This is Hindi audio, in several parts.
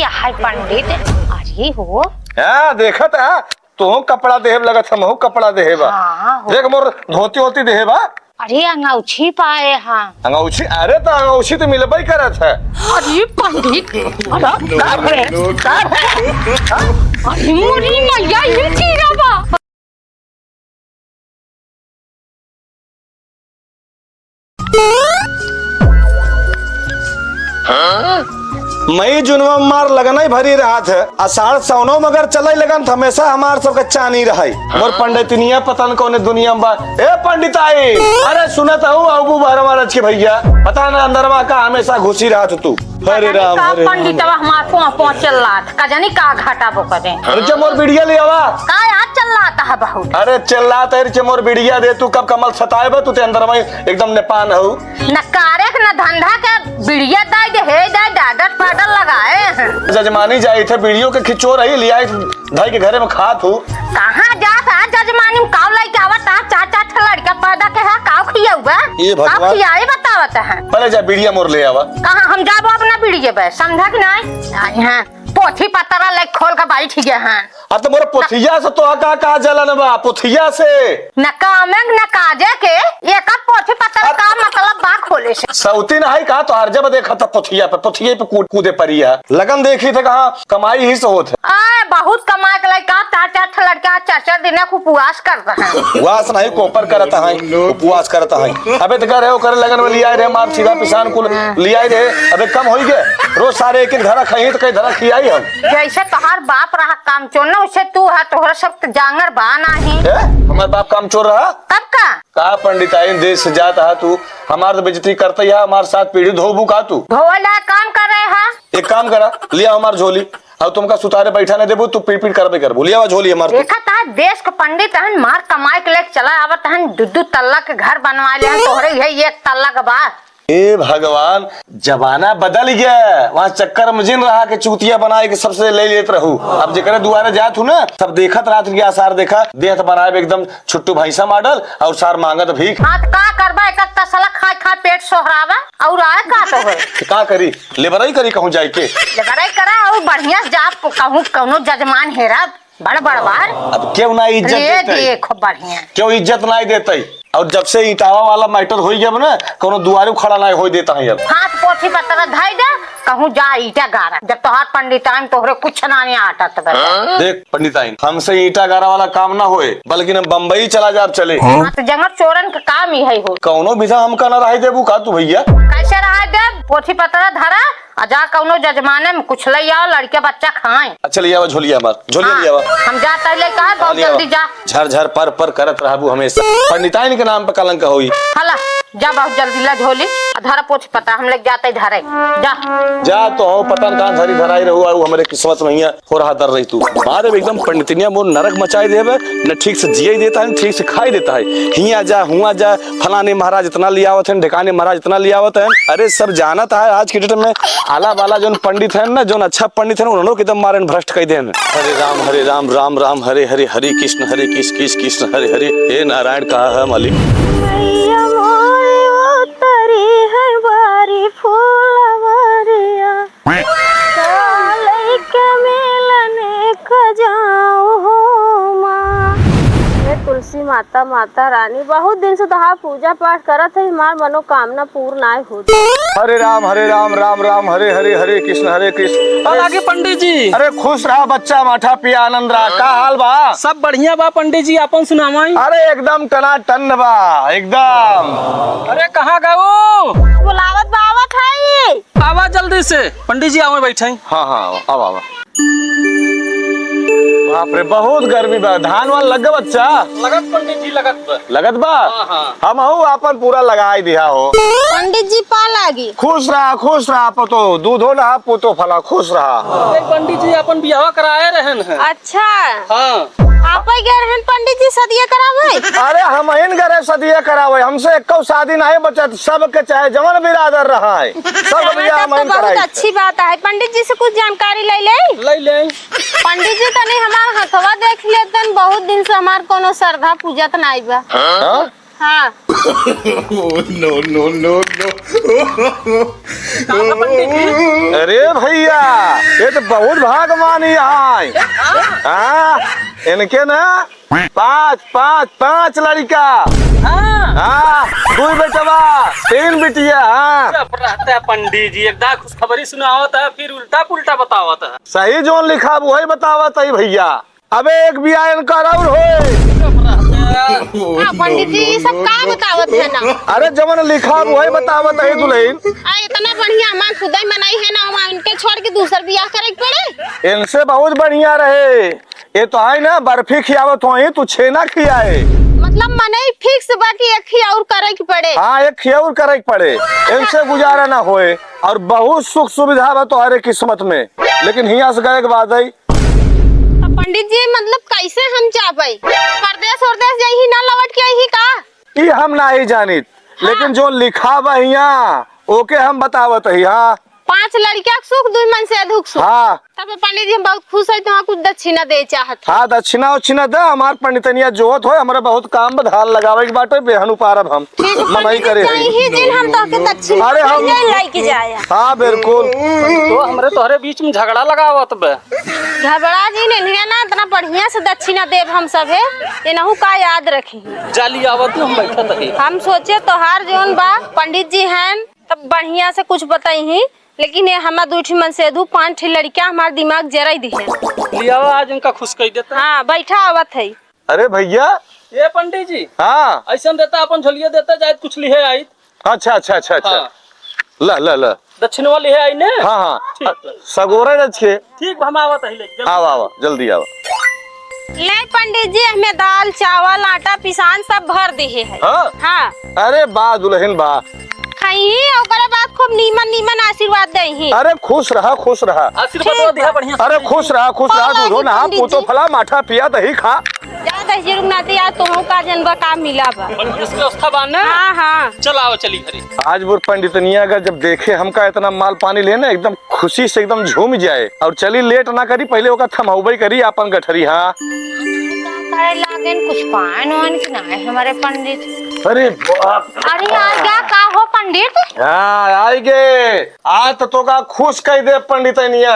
किया है पंडित? अरे हो देखत है तू कपड़ा देहब लगत हम कपड़ा देहेबा। देख मोर धोती होती देहेबा। अरे अंगूठी पाए हाँ। अंगूठी? अरे तो अंगूठी तो मिलबई करत है। अरे पंडित अरे मोरी मैया ये चीरावा। मई जुनवा मार लगन ही भरी रात है। आषाढ़ सौनो मगर चले लगन हमेशा हमार सबका चानी रही। मोर पंडितनिया पता न कौन दुनिया में बा। ए पंडिताई अरे सुनत हूँ अबू बारह महाराज के भैया पता न अंदरवा का हमेशा घुसी रहा तू। हरे राम हरे राम। पंडितवा हमार पहुंचल लात का जानी का घाटा बो करे। अरे चमोर बिड़िया ले आवा का आज चल लाता है बहुत। अरे चल लाता है चमोर बिड़िया दे तू कब कमल सताएबा तू ते अंदर में एकदम नेपान हो न कारेक न धंधा के बिड़िया दाई दे हे दाई डाडर पाडर लगाए। जजमानी जाई थे बिड़ियों के खिचो रही लिया भाई के घरे में खात हूँ। कहाँ जात है जजमानी में काव लाई के आवत है चाचा लड़का पैदा के है काव खिया हुआ ये भगवान खियाए बतावत है। पहले जा बिड़िया मोर ले आवा। कहाँ हम जाबो अपना बिड़िया बे समझा कि नहीं है पोथी पतरा ले खोल के बाई ठीक है। तो मोर पोथिया से तो का जलन बा पोथिया से न कामेंग न काजे के एक पोथी पतरा का मतलब बा खोले से सौती नहीं कहा तो हर जब देखा था पोथिया पे कूदे परिया लगन देखी थे कहा कमाई ही से होत है। बहुत कमाए के लायक चार लड़का चार दिन उपवास करता है। उपवास नहीं कोपर करता है उपवास करता है। अबे तो करे करे लगन में लिया रे मार सीधा पिसान कुल लिया रे। अबे कम हो गए रोज सारे एक धरा खाई तो कई धरा खियाई हम। जैसे तोहार बाप रहा काम चोर ना उसे तू है तोहरा सब जांगर बा नहीं। हमारे बाप काम चोर रहा कब का पंडिताई देश से जाता है तू हमारे तो बेइज्जती करता है हमारे साथ पीढ़ी धोबू का तू धोला काम कर रहे है। एक काम करा लिया हमार झोली और तुमका सुतारे बैठा नहीं देबू तू पीट करबे कर बोलिया झोली हमार। देखा था देश के पंडित हन मार कमाए के लेके चला आवत हन दू तल्ला के घर बनवा ले तोहरे है एक तल्ला के बाद। ए भगवान जमाना बदल गया वहाँ चक्कर में जिन रहा के चूतिया बनाए के सबसे ले लेते रहू। अब जेकरे दुआरे जात हूँ ना सब देखत रात के आसार देखा देह बनाए एकदम छुट्टू भैंसा मॉडल और सार मांगत भीख। हाँ का करबा एक तसला खा खा पेट सोहरावा और आए का तो है का करी लेबरई करी कहूँ जाए के लेबरई करा और बढ़िया जाप कहूँ कौनो जजमान हेरा बड़ बार। अब क्यों ना इज्जत देखो बढ़िया क्यों इज्जत नहीं देते और जब से इटावा वाला मैटर हो गया ना कोनो दुआरे खड़ा नहीं हो देता है। अब हाथ पोथी पतरा धाई दे कहूँ जा ईटा गारा जब तोहार पंडिताइन तोहरे कुछ ना नहीं आटत देख पंडिताइन हमसे ईटा गारा वाला काम ना होए बल्कि हम बम्बई चला जा चले। तो जंगल चोरन का काम ही है हो कौनो विधा हमका ना रह देबू का तू भैया कैसे रह दे पोथी पतरा धरा जा कौनो जजमाने में कुछ ले आओ लड़के बच्चा खाए। अच्छा लिया झोलिया मार झोलिया लिया हम जाता ले का बहुत जल्दी जा झर झर पर करत रहबू हमेशा पंडिताइन के नाम पे कलंक होई। हला जा बहुत जल्दी ला झोली धरा पोछ पता हम लोग जाते धरे जा तो हो पता न कहां धरी धराई रहू और हमारे किस्मत में हो रहा दर रही तू मारे एकदम पंडितनिया मोर नरक मचाई देवे न ठीक से जिये देता है ठीक से खाई देता है। हिया जा हुआ जा फलाने महाराज इतना लियावत है ढिकाने महाराज इतना लियावत है। अरे सब जानता है आज के डेट में आला वाला जो पंडित है ना जो अच्छा पंडित है उन्होंने एकदम मारे भ्रष्ट कह दे। हरे राम राम राम हरे हरे हरे कृष्ण कृष्ण हरे हरे हे नारायण कहा है मालिक। तुलसी माता माता रानी बहुत दिन से तोहार पूजा पाठ करत है हमार मनोकामना पूर्ण आए हो। हरे राम राम राम हरे हरे हरे कृष्ण आगे पंडित जी। अरे खुश रहा बच्चा माठा पिया आनंद रहा का हाल बा? सब बढ़िया बा पंडित जी अपन सुनावाई। अरे एकदम टना टन बा एकदम। अरे कहाँ गए बुलावत बावत है आवा जल्दी से पंडित जी आओ बैठे। हाँ अब बाप रे बहुत गर्मी बा धान वान लग बच्चा लगत पंडित जी लगत बा हम अपन पूरा लगाई दिया हो। पंडित जी पा लागी खुश रहा पतो दूधो नहा पोतो फला खुश रहा। पंडित जी अपन बियाह कराए रहन है। अच्छा हाँ आप गए रहन पंडित जी सदिया करावे। अरे हम इन गए सदिया करावे हमसे एक शादी नहीं बचत सबके चाहे जवन बिरादर रहा है सब बियाह हम बहुत अच्छी बात है। पंडित जी से कुछ जानकारी ले पंडित जी तनी हमार हथवा देख लेतन बहुत दिन से हमार कोनो श्रद्धा पूजा त नहीं बा। हाँ अरे भैया ये तो बहुत भागवान यहाँ हाँ इनके ना पाँच लड़का हाँ 2 बेटवा 3 बिटिया हाँ चुप रहता है पंडित जी, एकदम खुशखबरी सुनावत है फिर उल्टा पुल्टा बतावत है। सही जोन लिखा वही बतावत है भैया। अबे एक बिया इनका और होए। चुप रहता है। हाँ, पंडित जी ये सब का बतावत है ना। अरे जवन लिखा वही बतावत है दुल्हन। इतना बढ़िया हमार खुदाई मनाई है ना, हम इनके छोड़ के दूसर बियाह करे के पड़े। इनसे बहुत बढ़िया रहे। ये तो है ना बर्फी खियावत हो तू छेना खियाए। मतलब मने फिक्स बाकी एक ही और करे के पड़े। हाँ एक खियाउर करे के पड़े, इनसे गुजारा ना होए। और बहुत सुख सुविधा बा तुम्हारे किस्मत में, लेकिन हिया से गए के बाद है। पंडित जी मतलब कैसे हम चाहबई परदेश और जाई ना लौट के आई का? ये हम ना ही जानित, लेकिन जो लिखा बा हिया ओके हम बतावत है। हाँ 5 लड़किया के सुख 2 मन से दुख सुख। हाँ तब पंडित जी हम बहुत खुश है, तो कुछ दक्षिणा दे चाहत। हाँ दक्षिणा उच्छिना दे। हमार पंडितनिया जोत हो, हमारा बहुत काम बधाल लगावे के बाटे बेहनु पारब हम मनई करे है। ही दिन हम तो के दक्षिणा अरे हम लेके जाए। हाँ बिल्कुल। तो हमरे तोहरे बीच में झगड़ा लगावत बे। घबरा जी ने ना इतना बढ़िया से दक्षिणा देव हम सब है, ये नहु का याद रखी। जाली आवत हम बैठत है। हम सोचे तोहार जोन बा पंडित जी हैं तब बढ़िया से कुछ बताई ही, लेकिन ये हमार 2 मन से 5 लड़कियां हमार दिमाग जराई दी है। लिया आज इनका खुश कर देता। हाँ बैठा आवत है। अरे भैया ये पंडित जी हाँ ऐसा देता अपन झोलिया देता जाए कुछ लिहे आई। अच्छा अच्छा अच्छा अच्छा हाँ। ल दक्षिणवा लिहे आई ने। हाँ हाँ ठीक सगोरे रखे। ठीक हम आवत है ले। आवा आवा जल्दी आवा। ले पंडित जी हमें दाल चावल आटा पिसान सब भर दिए है। हाँ हाँ अरे बा दुल्हन बा खाई ओकरा बाद खूब नीमन आशीर्वाद दई। अरे खुश रहा खुश रहा। आशीर्वाद दिया बढ़िया। अरे खुश रहा दूधो ना पूतो फला माठा पिया दही खा। ज्यादा जुर्माती आज तुम का जनबा का मिला बा। इसकी व्यवस्था बाना। हाँ हाँ चल आओ चली घरे। आज वो पंडितनिया अगर जब देखे हमका इतना माल पानी लेना एकदम खुशी से एकदम झूम जाए। और चली लेट ना करी, पहले ओका थमौबई करी अपन गठरी। हाँ करे लागेन कुछ पान वान की ना है हमारे पंडित। अरे बाप। अरे यार क्या का हो पंडित? हाँ आएगे आज तो का खुश कह दे पंडितनिया।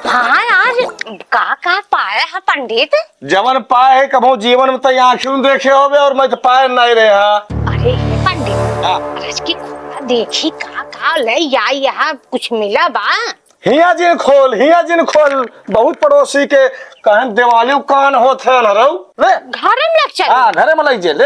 हाँ आज का पाया है पंडित? जवन पाए है कभो जीवन में तो आंखों देखे होवे, और मैं तो पाए नहीं रहे। हाँ अरे पंडित आज की देखी का ले यहाँ कुछ मिला बा? हिया जिन खोल बहुत पड़ोसी के कहन दिवाली कान होते न रहो ले घर में लग चल। हाँ घरे में लग जे ले।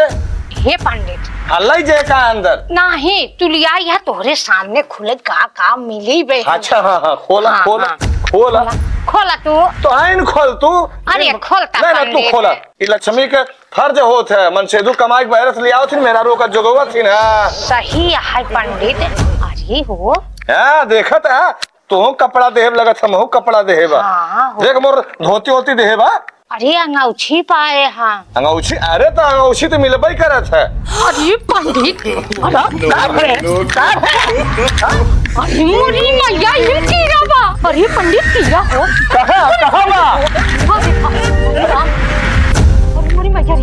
हे पंडित लग जे का अंदर नहीं तू लिया यह तोहरे सामने खुले का मिली बे। अच्छा हाँ हाँ खोला हाँ, खोला हाँ। खोला खोला तू। तो आइन खोल तू। अरे खोलता नहीं ना तू पंडित। खोला। ये लक्ष्मी के फर्ज होत है मन से दू कमाई बहरत लिया थी मेरा रोका जोगवा थी ना। सही है पंडित। अरे हो हाँ देखत है तू कपड़ा देहब लगत हम कपड़ा देहेबा। हाँ, देख मोर धोती होती देहेबा। अरे अंगूठी पाए हाँ। अंगूठी अरे तो अंगूठी तो मिलबई करत है। अरे पंडित अरे मोरी मैया ये कीड़ा बा। अरे पंडित कीड़ा हो कहाँ बा? अरे मोरी मैया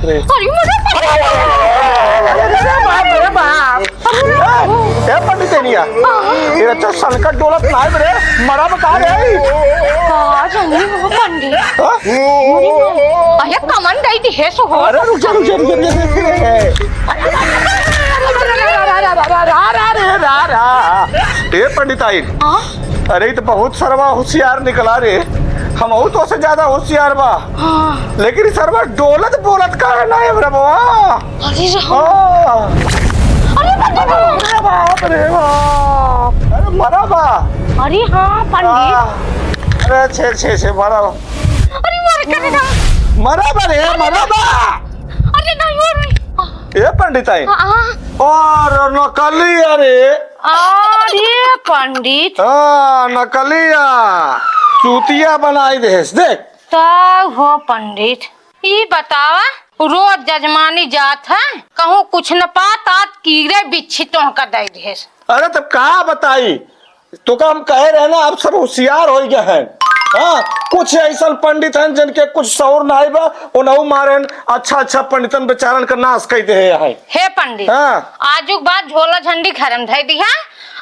रे। अरे पंडितनिया ये अच्छा संकट डोलत नाय रे मरा बता रे। हो पंडित अरे कमन दई दी है सो हो। अरे रुक जा ये पंडिताई अरे तो बहुत सरवा होशियार निकला रे। हम तो से ज्यादा होशियार बा। लेकिन सरवा डोलत बोलत का ना है रे बाबा। अरे बाप रे बाप। अरे मरा बा। अरे हाँ पंडित। अरे छे मरा। अरे मरा बा रे मरा बा। अरे नहीं हो रही। ये पंडिताई और नकली अरे। अरे पंडित हाँ नकलिया चूतिया बनाई देस देख। तब हो पंडित ये बतावा रोज जजमानी जात है कहूँ कुछ न पात कीड़े बिच्छी तो का दे देस। अरे तब कहा बताई तो का हम कहे रहे ना आप सब होशियार हो गए हैं। हाँ कुछ ऐसा पंडित हैं जिनके कुछ शौर ना बा उनहु मारन अच्छा पंडितन बेचारन का नाश कहते हैं। हे पंडित, हाँ। आजुक बात झोला झंडी खरम धई दिया।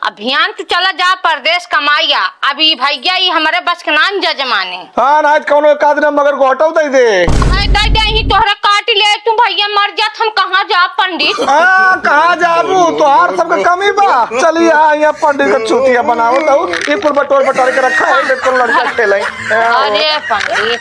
अभियान तो चला जा परदेश कमाइया। अभी भैया ये हमारे बस के नाम जजमाने। हाँ ना कौनो एक आदमी मगर घोटो दे दे। दे दे ही तोहरा काट ले तुम भैया मर जात हम कहाँ जा पंडित। हाँ कहाँ जाबू तोहार सबका कमी बा। चलिए यहाँ पंडित का चूतिया बनाओ तो ये कुल बटोर बटोर के रखा है लड़का खेल। अरे पंडित